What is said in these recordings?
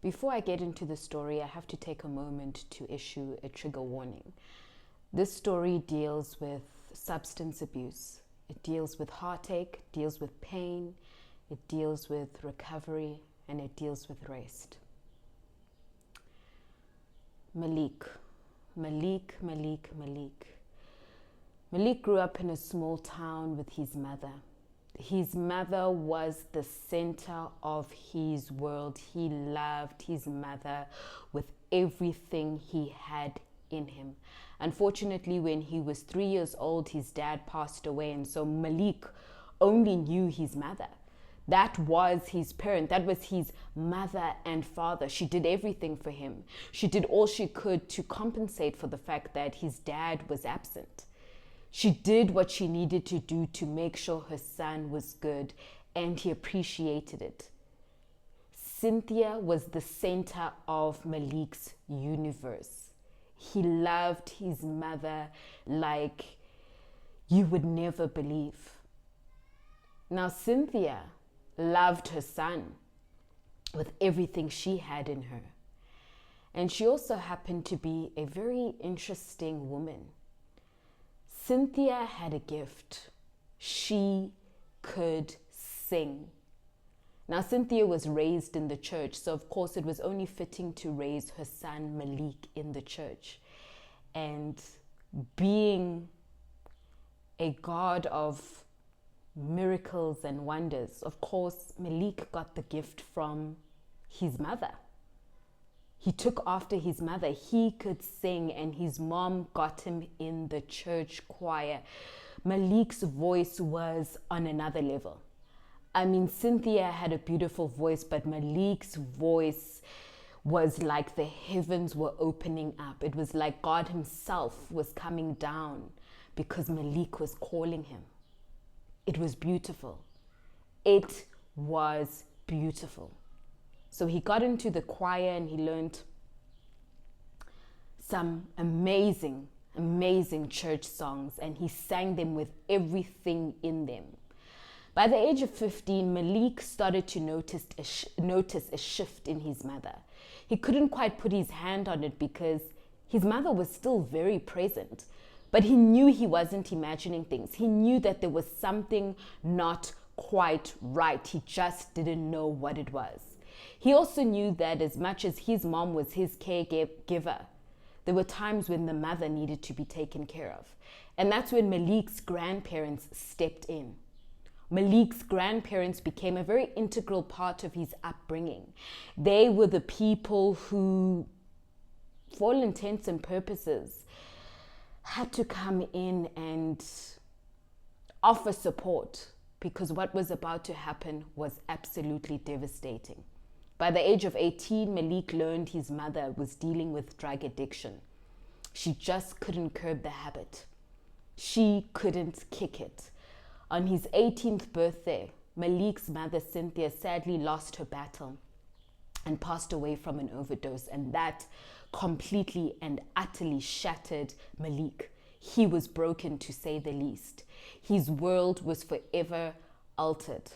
Before I get into the story, I have to take a moment to issue a trigger warning. This story deals with substance abuse. It deals with heartache, deals with pain, it deals with recovery, and it deals with rest. Malik grew up in a small town with his mother. His mother was the center of his world. He loved his mother with everything he had in him. Unfortunately, when he was 3 years old, his dad passed away, and so Malik only knew his mother. That was his parent. That was his mother and father. She did everything for him. She did all she could to compensate for the fact that his dad was absent. She did what she needed to do to make sure her son was good, and he appreciated it. Cynthia was the center of Malik's universe. He loved his mother like you would never believe. Now, Cynthia loved her son with everything she had in her. And she also happened to be a very interesting woman. Cynthia had a gift. She could sing. Now, Cynthia was raised in the church, so of course it was only fitting to raise her son Malik in the church. And being a God of miracles and wonders, of course, Malik got the gift from his mother. He took after his mother. He could sing, and his mom got him in the church choir. Malik's voice was on another level. I mean, Cynthia had a beautiful voice, but Malik's voice was like the heavens were opening up. It was like God himself was coming down because Malik was calling him. It was beautiful. It was beautiful. So he got into the choir and he learned some amazing church songs, and he sang them with everything in them. By the age of 15, Malik started to notice a shift in his mother. He couldn't quite put his hand on it because his mother was still very present, but he knew he wasn't imagining things. He knew that there was something not quite right. He just didn't know what it was. He also knew that as much as his mom was his caregiver, there were times when the mother needed to be taken care of. And that's when Malik's grandparents stepped in. Malik's grandparents became a very integral part of his upbringing. They were the people who, for all intents and purposes, had to come in and offer support because what was about to happen was absolutely devastating. By the age of 18, Malik learned his mother was dealing with drug addiction. She just couldn't curb the habit. She couldn't kick it. On his 18th birthday, Malik's mother, Cynthia, sadly lost her battle and passed away from an overdose, and that completely and utterly shattered Malik. He was broken, to say the least. His world was forever altered.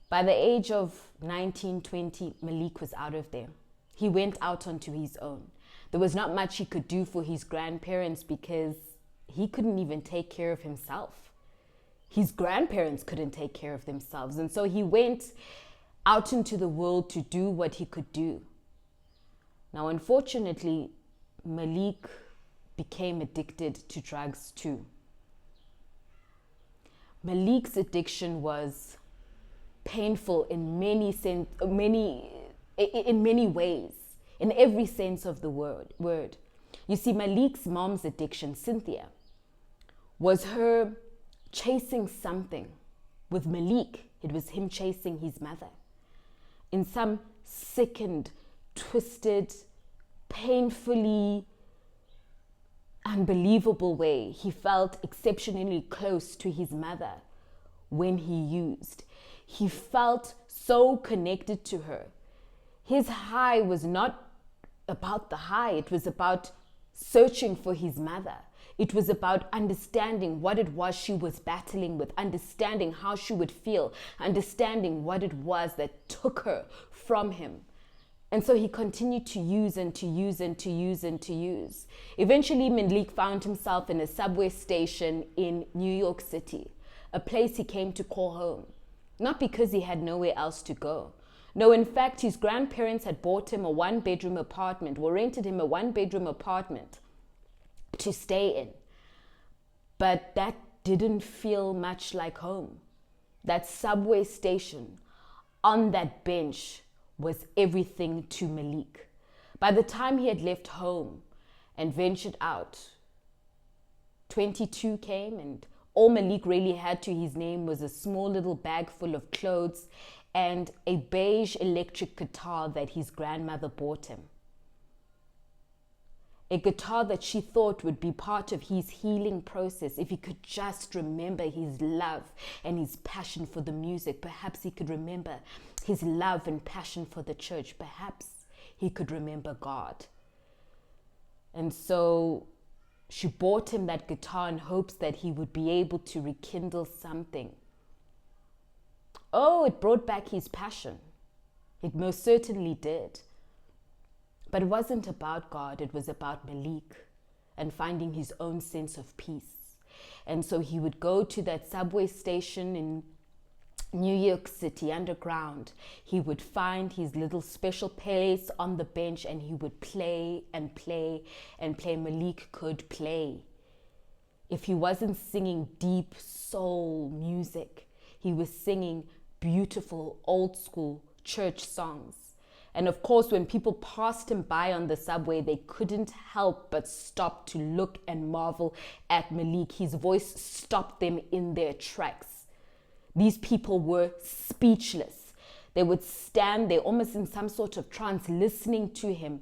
By the age of 19, 20, Malik was out of there. He went out onto his own. There was not much he could do for his grandparents because he couldn't even take care of himself. His grandparents couldn't take care of themselves. And so he went out into the world to do what he could do. Now, unfortunately, Malik became addicted to drugs too. Malik's addiction was painful in many ways, in every sense of the word. You see, Malik's mom's addiction, Cynthia, was her chasing something. With Malik, it was him chasing his mother. In some sickened, twisted, painfully unbelievable way, he felt exceptionally close to his mother when he used. He felt so connected to her. His high was not about the high. It was about searching for his mother. It was about understanding what it was she was battling with, understanding how she would feel, understanding what it was that took her from him. And so he continued to use and to use and to use and to use. Eventually, Malik found himself in a subway station in New York City, a place he came to call home. Not because he had nowhere else to go. No, in fact, his grandparents had bought him a one-bedroom apartment, or rented him a one-bedroom apartment to stay in. But that didn't feel much like home. That subway station, on that bench, was everything to Malik. By the time he had left home and ventured out, 22 came, and all Malik really had to his name was a small little bag full of clothes and a beige electric guitar that his grandmother bought him. A guitar that she thought would be part of his healing process. If he could just remember his love and his passion for the music, perhaps he could remember his love and passion for the church. Perhaps he could remember God. And so she bought him that guitar in hopes that he would be able to rekindle something. Oh, it brought back his passion. It most certainly did. But it wasn't about God, it was about Malik and finding his own sense of peace. And so he would go to that subway station in New York City underground. He would find his little special place on the bench and he would play and play and play. Malik could play. If he wasn't singing deep soul music, he was singing beautiful old school church songs. And of course, when people passed him by on the subway, they couldn't help but stop to look and marvel at Malik. His voice stopped them in their tracks. These people were speechless. They would stand there almost in some sort of trance, listening to him.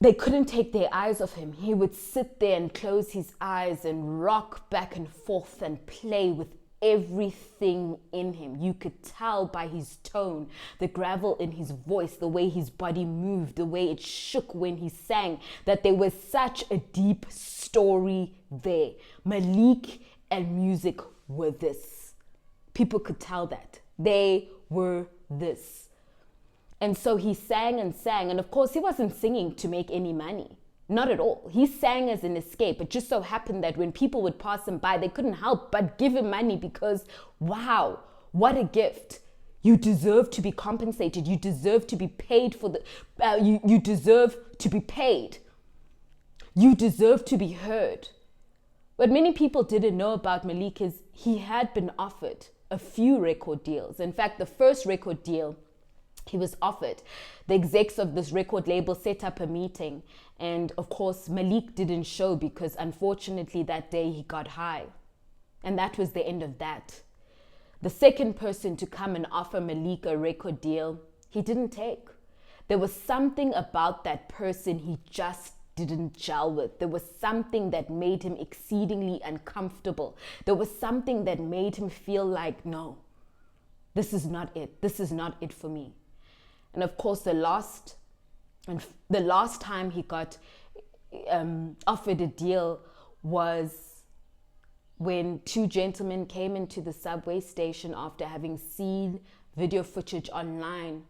They couldn't take their eyes off him. He would sit there and close his eyes and rock back and forth and play with everything in him. You could tell by his tone, the gravel in his voice, the way his body moved, the way it shook when he sang, that there was such a deep story there. Malik and music were this. People could tell that. They were this. And so he sang and sang. And of course, he wasn't singing to make any money. Not at all. He sang as an escape. It just so happened that when people would pass him by, they couldn't help but give him money because, wow, what a gift. You deserve to be compensated. You deserve to be paid for the, you deserve to be paid. You deserve to be heard. What many people didn't know about Malik is he had been offered a few record deals. In fact, the first record deal he was offered, the execs of this record label set up a meeting. And of course, Malik didn't show because unfortunately that day he got high. And that was the end of that. The second person to come and offer Malik a record deal, he didn't take. There was something about that person he just didn't gel with. There was something that made him exceedingly uncomfortable. There was something that made him feel like, no, this is not it. This is not it for me. And of course, the last time he got offered a deal was when two gentlemen came into the subway station after having seen video footage online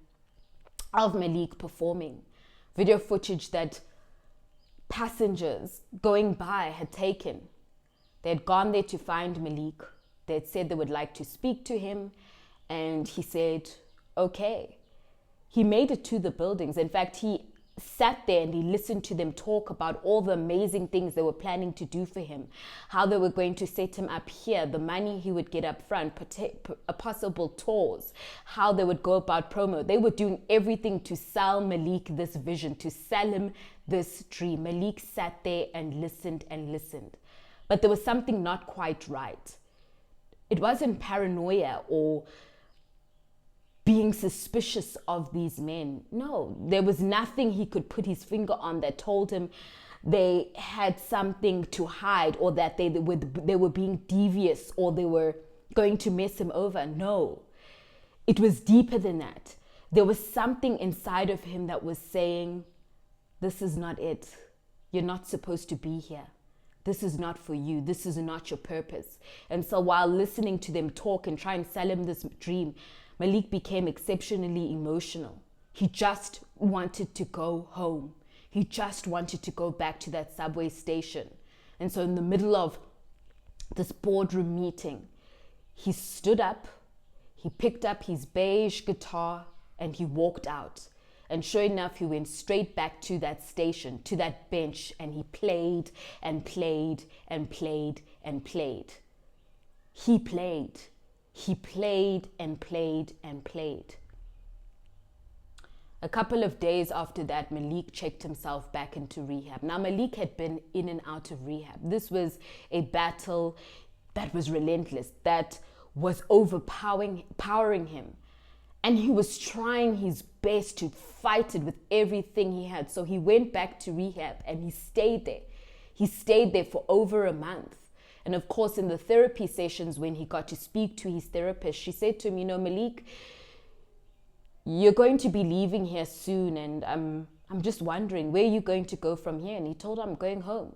of Malik performing. Video footage that passengers going by had taken. They had gone there to find Malik. They had said they would like to speak to him. And he said, okay. He made it to the buildings. In fact, he sat there and he listened to them talk about all the amazing things they were planning to do for him, how they were going to set him up here, the money he would get up front, possible tours, how they would go about promo. They were doing everything to sell Malik this vision, to sell him this dream. Malik sat there and listened and listened. But there was something not quite right. It wasn't paranoia or being suspicious of these men. No, there was nothing he could put his finger on that told him they had something to hide or that they were being devious or they were going to mess him over. No, it was deeper than that. There was something inside of him that was saying, this is not it. You're not supposed to be here. This is not for you. This is not your purpose. And so while listening to them talk and try and sell him this dream, Malik became exceptionally emotional. He just wanted to go home. He just wanted to go back to that subway station. And so in the middle of this boardroom meeting, he stood up, he picked up his beige guitar, and he walked out. And sure enough, he went straight back to that station, to that bench, and he played and played and played and played. He played and played and played. A couple of days after that, Malik checked himself back into rehab. Now, Malik had been in and out of rehab. This was a battle that was relentless, that was overpowering him. And he was trying his best to fight it with everything he had. So he went back to rehab and he stayed there. He stayed there for over a month. And of course, in the therapy sessions, when he got to speak to his therapist, she said to him, Malik, you're going to be leaving here soon, and I'm just wondering, where are you going to go from here? And he told her, I'm going home.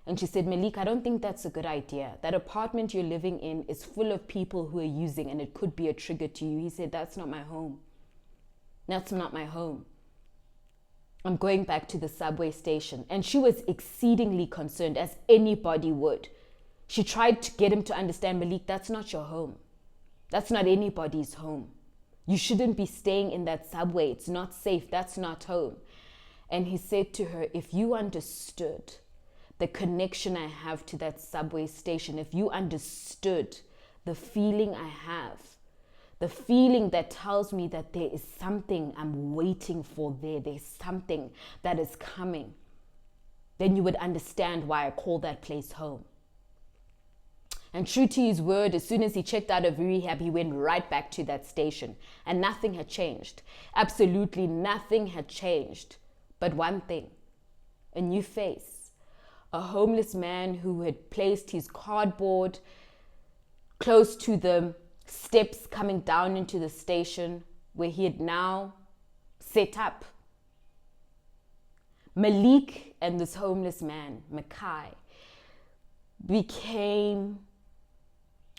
And she said, Malik, I don't think that's a good idea. That apartment you're living in is full of people who are using, and it could be a trigger to you. He said, that's not my home. That's not my home. I'm going back to the subway station. And she was exceedingly concerned, as anybody would. She tried to get him to understand, Malik, that's not your home. That's not anybody's home. You shouldn't be staying in that subway. It's not safe. That's not home. And he said to her, if you understood the connection I have to that subway station, if you understood the feeling I have, the feeling that tells me that there is something I'm waiting for there, there's something that is coming, then you would understand why I call that place home. And true to his word, as soon as he checked out of rehab, he went right back to that station. And nothing had changed. Absolutely nothing had changed. But one thing, a new face. A homeless man who had placed his cardboard close to the steps coming down into the station, where he had now set up. Malik and this homeless man, Makai, became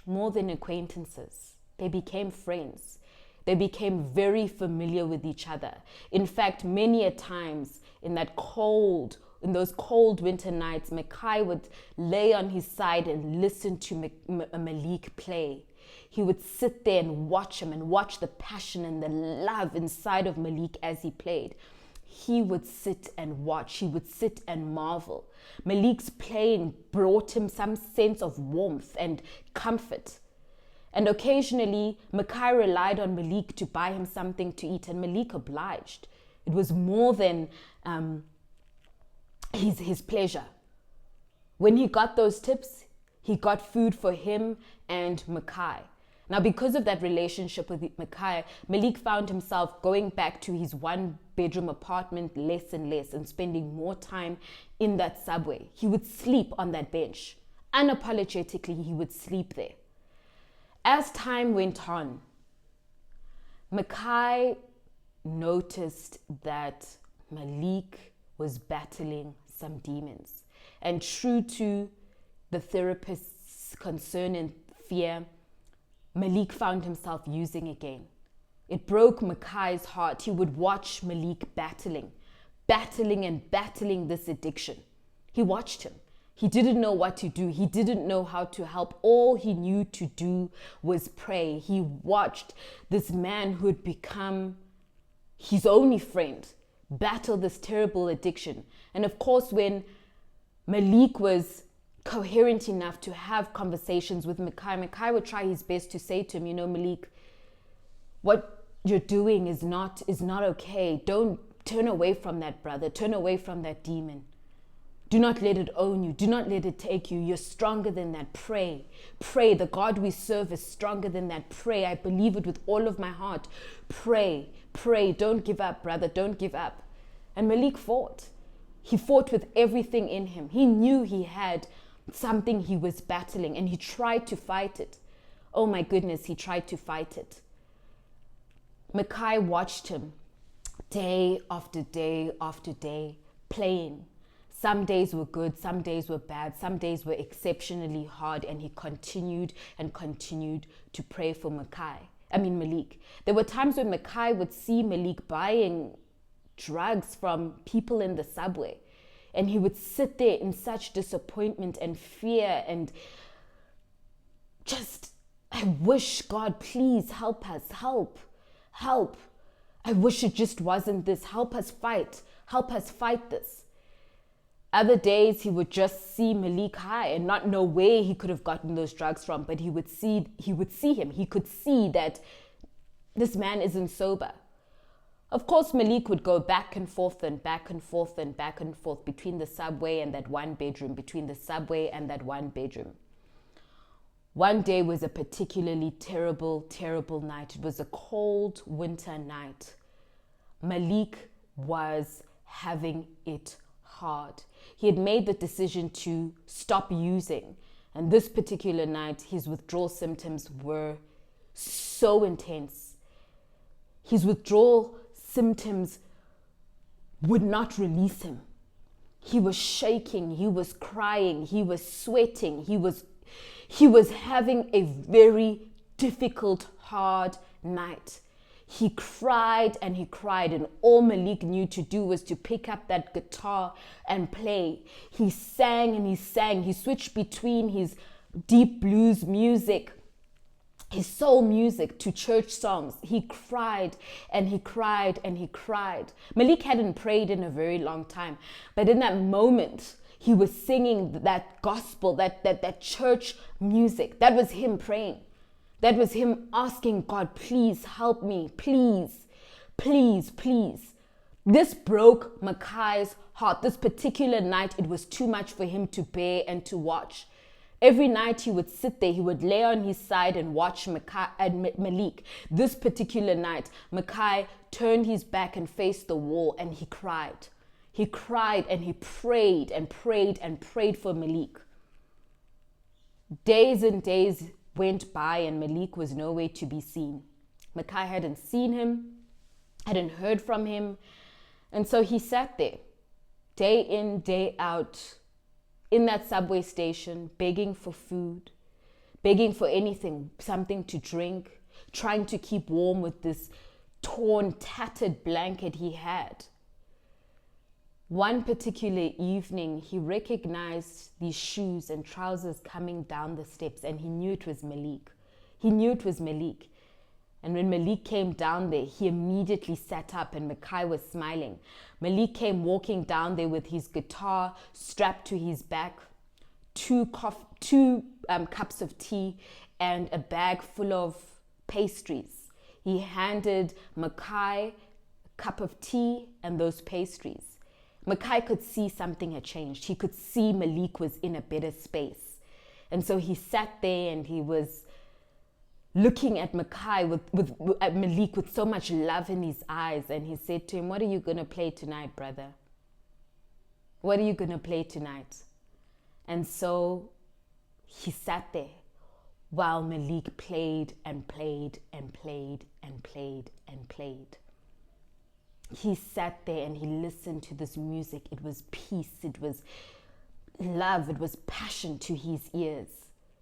more than acquaintances. They became friends. They became very familiar with each other. In fact, many a times in those cold winter nights, Makai would lay on his side and listen to Malik play. He would sit there and watch him and watch the passion and the love inside of Malik as he played. He would sit and watch. He would sit and marvel. Malik's playing brought him some sense of warmth and comfort. And occasionally, Makai relied on Malik to buy him something to eat, and Malik obliged. It was more than his pleasure. When he got those tips, he got food for him and Makai. Now, because of that relationship with Makai, Malik found himself going back to his one-bedroom apartment less and less and spending more time in that subway. He would sleep on that bench. Unapologetically, he would sleep there. As time went on, Makai noticed that Malik was battling some demons. And true to the therapist's concern and fear, Malik found himself using again. It broke Makai's heart. He would watch Malik battling this addiction. He watched him. He didn't know what to do. He didn't know how to help. All he knew to do was pray. He watched this man who had become his only friend battle this terrible addiction. And of course, when Malik was coherent enough to have conversations with Makai would try his best to say to him, Malik, what you're doing is not okay. Don't turn away from that, brother. Turn away from that demon. Do not let it own you. Do not let it take you. You're stronger than that. Pray. Pray. The God we serve is stronger than that. Pray. I believe it with all of my heart. Pray. Pray. Don't give up, brother. Don't give up. And Malik fought. He fought with everything in him. He knew he had something he was battling, and he tried to fight it. Oh my goodness, he tried to fight it. Makai watched him day after day after day playing. Some days were good, some days were bad, some days were exceptionally hard, and he continued and continued to pray for Makai. Malik. There were times when Makai would see Malik buying drugs from people in the subway, and he would sit there in such disappointment and fear and just, I wish, God, please help us, help. I wish it just wasn't this. Help us fight this. Other days he would just see Malik high and not know where he could have gotten those drugs from, but he would see him. He could see that this man isn't sober. Of course, Malik would go back and forth and back and forth and back and forth between the subway and that one bedroom, between the subway and that one bedroom. One day was a particularly terrible, terrible night. It was a cold winter night. Malik was having it hard. He had made the decision to stop using. And this particular night, his withdrawal symptoms were so intense. His withdrawal symptoms would not release him. He was shaking, he was crying, he was sweating, he was having a very difficult, hard night. He cried and he cried, and all Malik knew to do was to pick up that guitar and play. He sang and he sang. He switched between his deep blues music, his soul music, to church songs. He cried and he cried and he cried. Malik hadn't prayed in a very long time, but in that moment, he was singing that gospel, that church music. That was him praying. That was him asking God, please help me, please, please, please. This broke Makai's heart. This particular night, it was too much for him to bear and to watch. Every night he would sit there, he would lay on his side and watch Malik. This particular night, Makai turned his back and faced the wall, and he cried. He cried and he prayed and prayed and prayed for Malik. Days and days went by and Malik was nowhere to be seen. Makai hadn't seen him, hadn't heard from him. And so he sat there, day in, day out, in that subway station, begging for food, begging for anything, something to drink, trying to keep warm with this torn, tattered blanket he had. One particular evening, he recognized these shoes and trousers coming down the steps, and he knew it was Malik. He knew it was Malik. And when Malik came down there, he immediately sat up, and Makai was smiling. Malik came walking down there with his guitar strapped to his back, two cups of tea, and a bag full of pastries. He handed Makai a cup of tea and those pastries. Makai could see something had changed. He could see Malik was in a better space. And so he sat there and he was looking at Makai at Malik with so much love in his eyes. And he said to him, "What are you going to play tonight, brother? What are you going to play tonight?" And so he sat there while Malik played and played and played and played and played. He sat there and he listened to this music. It was peace, it was love, it was passion to his ears.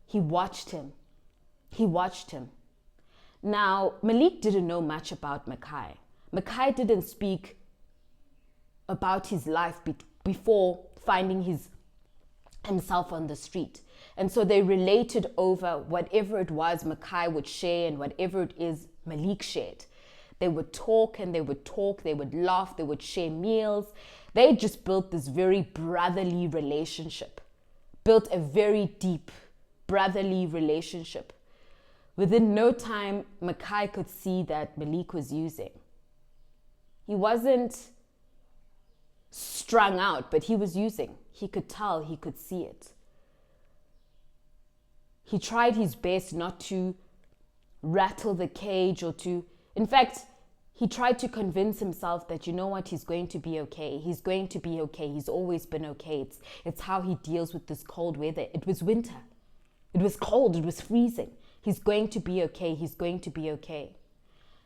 He watched him. He watched him. Now, Malik didn't know much about Makai. Makai didn't speak about his life before finding himself on the street. And so they related over whatever it was Makai would share and whatever it is Malik shared. They would talk and they would talk, they would laugh, they would share meals. They just built this very brotherly relationship, built a very deep brotherly relationship. Within no time, Makai could see that Malik was using. He wasn't strung out, but he was using. He could tell, he could see it. He tried his best not to rattle the cage or to, in fact, he tried to convince himself that, you know what, he's going to be okay. He's going to be okay. He's always been okay. It's how he deals with this cold weather. It was winter. It was cold. It was freezing. He's going to be okay. He's going to be okay.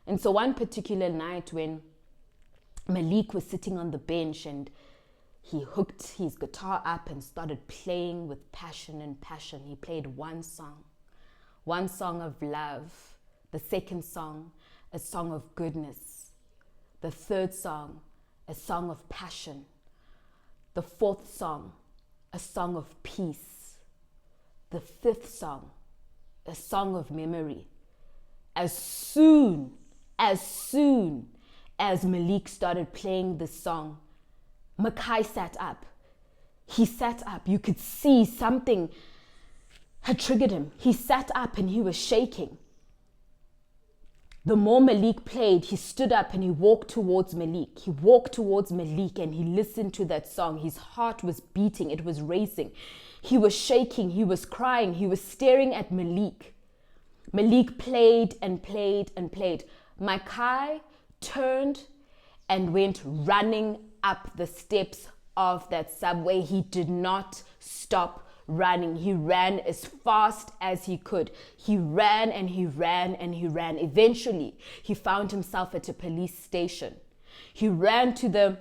And so one particular night when Malik was sitting on the bench and he hooked his guitar up and started playing with passion and passion. He played one song of love, The second song, a song of goodness. The third song, a song of passion. The fourth song, a song of peace. The fifth song, a song of memory. As soon as Malik started playing this song, Makai sat up. He sat up. You could see something had triggered him. He sat up and he was shaking. The more Malik played, he stood up and he walked towards Malik. He walked towards Malik and he listened to that song. His heart was beating. It was racing. He was shaking. He was crying. He was staring at Malik. Malik played and played and played. Makai turned and went running up the steps of that subway. He did not stop running. He ran as fast as he could. He ran and he ran and he ran. Eventually, he found himself at a police station. He ran to the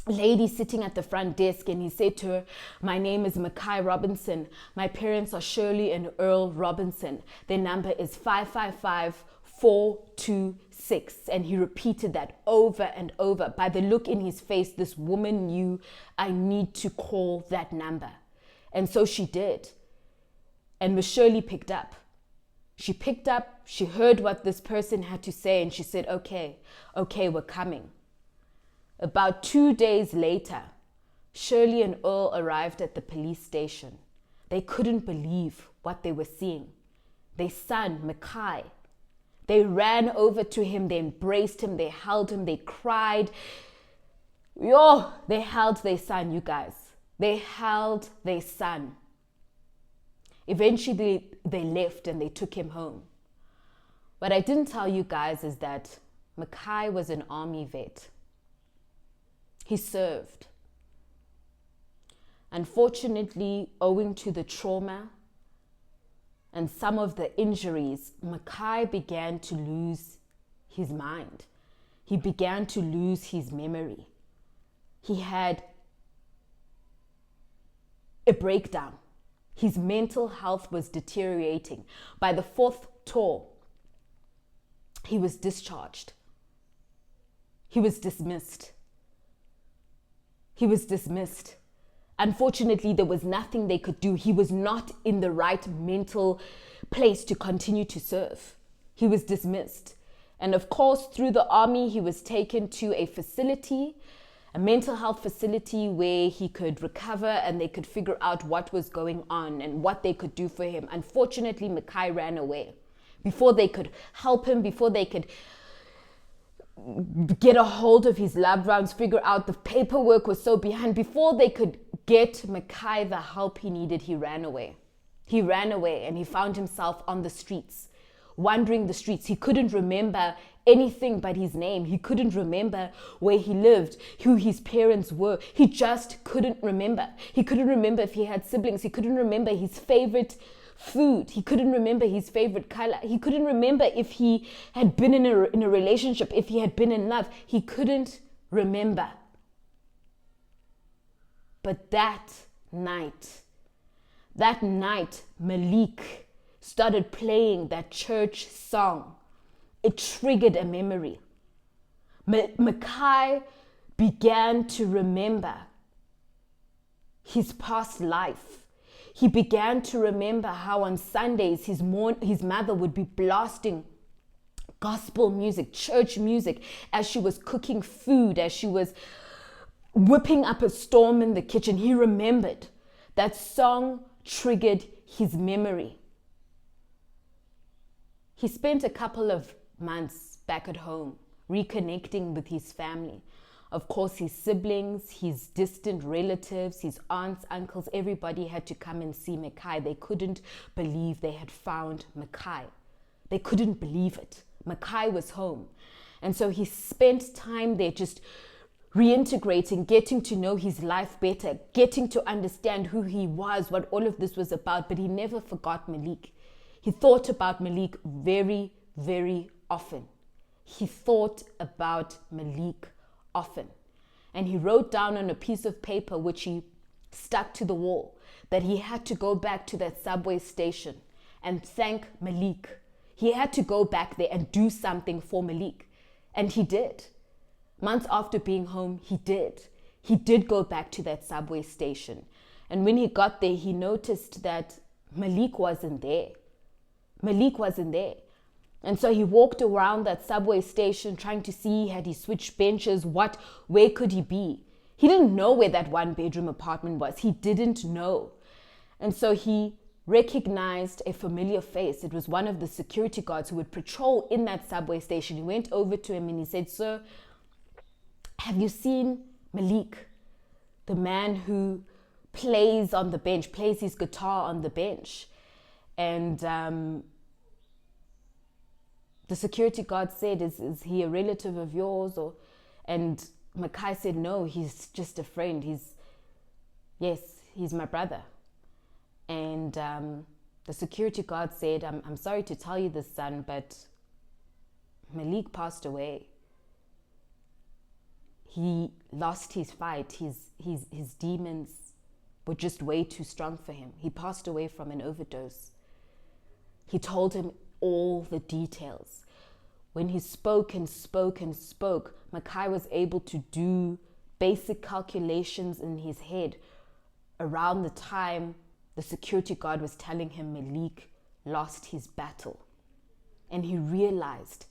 lady sitting at the front desk and he said to her, "My name is Makai Robinson. My parents are Shirley and Earl Robinson. Their number is 555426. And he repeated that over and over. By the look in his face, this woman knew, I need to call that number. And so she did. And Miss Shirley picked up. She picked up, she heard what this person had to say, and she said, okay, we're coming. About 2 days later, Shirley and Earl arrived at the police station. They couldn't believe what they were seeing. Their son, Makai, they ran over to him, they embraced him, they held him, they cried. They held their son, you guys. They held their son. Eventually, they left and they took him home. What I didn't tell you guys is that Makai was an army vet. He served. Unfortunately, owing to the trauma and some of the injuries, Makai began to lose his mind. He began to lose his memory. He had a breakdown. His mental health was deteriorating. By the 4th tour, he was discharged. He was dismissed. Unfortunately, there was nothing they could do. He was not in the right mental place to continue to serve. He was dismissed. And of course, through the army, he was taken to a facility, a mental health facility where he could recover and they could figure out what was going on and what they could do for him. Unfortunately, Makai ran away. Before they could help him, before they could get a hold of his loved ones, figure out the paperwork was so behind, before they could get Makai the help he needed, he ran away. He ran away and he found himself on the streets, wandering the streets. He couldn't remember anything but his name. He couldn't remember where he lived, who his parents were. He just couldn't remember. He couldn't remember if he had siblings. He couldn't remember his favorite food. He couldn't remember his favorite color. He couldn't remember if he had been in a relationship, if he had been in love. He couldn't remember. But that night, Malik started playing that church song. It triggered a memory. Makai began to remember his past life. He began to remember how on Sundays his mother would be blasting gospel music, church music, as she was cooking food, as she was whipping up a storm in the kitchen. He remembered. That song triggered his memory. He spent a couple of months back at home, reconnecting with his family. Of course, his siblings, his distant relatives, his aunts, uncles, everybody had to come and see Makai. They couldn't believe they had found Makai. They couldn't believe it. Makai was home. And so he spent time there just reintegrating, getting to know his life better, getting to understand who he was, what all of this was about. But he never forgot Malik. He thought about Malik very, very often. He thought about Malik often. And he wrote down on a piece of paper, which he stuck to the wall, that he had to go back to that subway station and thank Malik. he had to go back there and do something for Malik. And he did. Months after being home, he did. He did go back to that subway station. And when he got there, he noticed that Malik wasn't there. Malik wasn't there. And so he walked around that subway station trying to see, had he switched benches? Where could he be? He didn't know where that 1-bedroom apartment was. He didn't know. And so he recognized a familiar face. It was one of the security guards who would patrol in that subway station. He went over to him and he said, "Sir, have you seen Malik, the man who plays on the bench, plays his guitar on the bench?" And the security guard said, is he a relative of yours? And Makai said, "No, he's just a friend. He's my brother." And the security guard said, I'm sorry to tell you this, son, but Malik passed away. He lost his fight. His demons were just way too strong for him. He passed away from an overdose. He told him all the details. When he spoke and spoke and spoke, Makai was able to do basic calculations in his head around the time the security guard was telling him Malik lost his battle. And he realized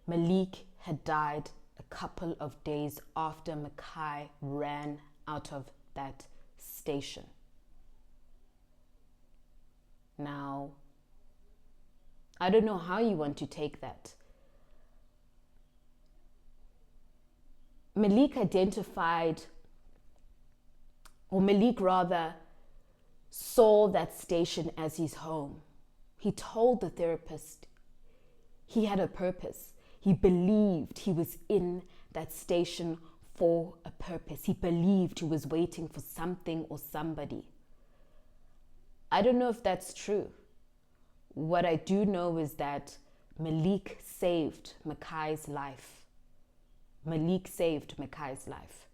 Malik had died a couple of days after Makai ran out of that station. Now, I don't know how you want to take that. Malik saw that station as his home. He told the therapist he had a purpose. He believed he was in that station for a purpose. He believed he was waiting for something or somebody. I don't know if that's true. What I do know is that Malik saved Makai's life. Malik saved Makai's life.